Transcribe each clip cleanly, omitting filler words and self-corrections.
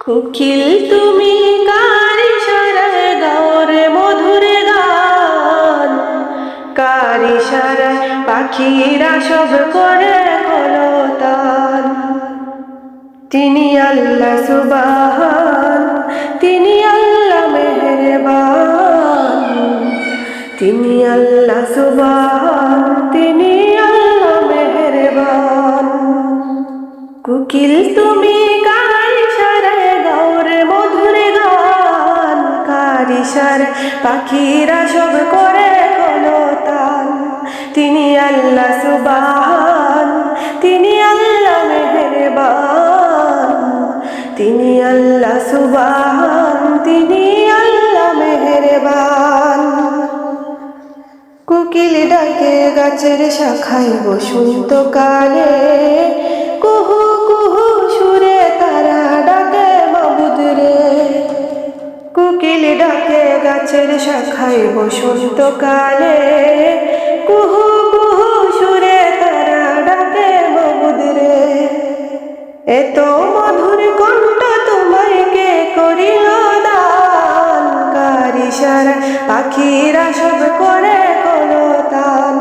কোকিল তুমি কার ইশারায় গাও রে মধুর গান, কার ইশারায় পাখিরা সব করে কলতান। তিনি আল্লাহ সুবহান, তিনি আল্লাহ মেহেরবান, তিনি আল্লাহ সুবহান, তিনি আল্লাহ মেহেরবান। কোকিল তুমি কার ইশারায় গাও রে মধুর গান, কার ইশারায় পাখিরা সব করে কলতান। তিনি আল্লাহ সুবহান, তিনি আল্লাহ মেহেরবান, তিনি আল্লাহ সুবহান, তিনি আল্লাহ মেহেরবান। কোকিল ডাকে গাছের শাখায় বসন্তকালে, কুহু কুহু সুরে তারা ডাকে মাবুদ রে। কোকিল ডাকে গাছের শাখায় বসন্তকালে, কুহু কুহু সুরে তারা ডাকে মাবুদ রে। এত মধুর কণ্ঠ তোমায় কে করিল দান, কার ইশারায় পাখিরা সব করে কলতান।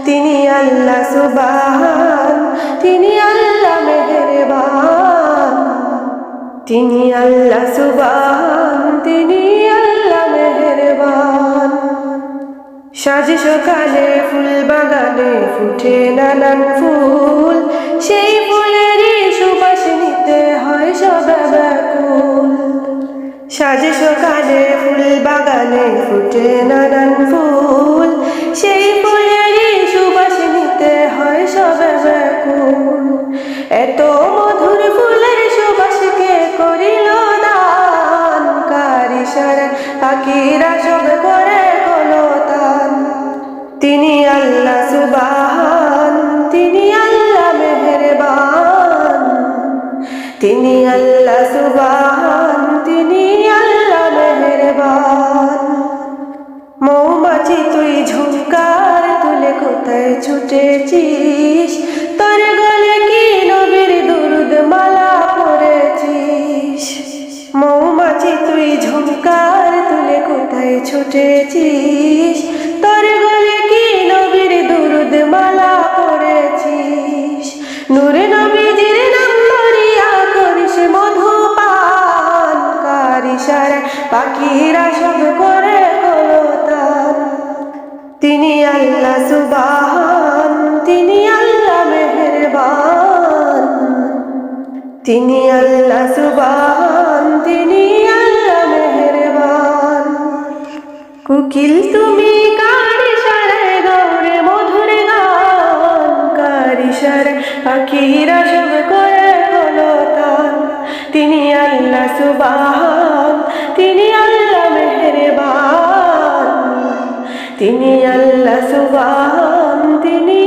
তিনি আল্লাহ সুবহান, তিনি আল্লাহ মেহেরবান, তিনি আল্লাহ সুবহান, তিনি আল্লাহ মেহেরবান। সাজ সকালে ফুল বাগানে ফুটে নানান ফুল, সেই ফুলেরই সুবাস নিতে হয় সব ব্যাকুল। সাজ সকালে ফুল বাগানে ফুটে নানান ফুল, সেই ফুলেরই সুবাস নিতে হয় সব ব্যাকুল। এত মধুর ফুলের সুবাস কে করিল দান, কার ইশারায় পাখিরা সব করে কলতান। তিনি আল্লাহ সুবহান, তিনি আল্লাহ মেহেরবান, তিনি আল্লাহ সুবহান, তিনি আল্লাহ মেহেরবান। মৌমাছি তুই ঝুমকার তুলে কোথায় ছুটেছিস, তোর গলে কি নবীর দুরুদ মালা পড়েছিস। মৌমাছি তুই ঝুমকার তুলে কোথায় ছুটেছিস, তোর গলে কি নবীর দুরুদ মালা পড়েছিস। নূরে নবীজির নাম ধরিয়া করিস মধুপান, কার ইশারায় পাখিরা সব করে কলতান। তিনি আল্লাহ সুবহান, তিনি আল্লাহ মেহেরবান, তিনি আল্লাহ সুবহান, তিনি আল্লাহ মেহেরবান। কোকিল তুমি কার ইশারায় গাও রে মধুর গান, কার ইশারায় পাখিরা সব করে কলতান। তিনি আল্লাহ সুবহান, তিনি আল্লাহ মেহেরবান, তিনি আল্লাহ সুবহান, তিনি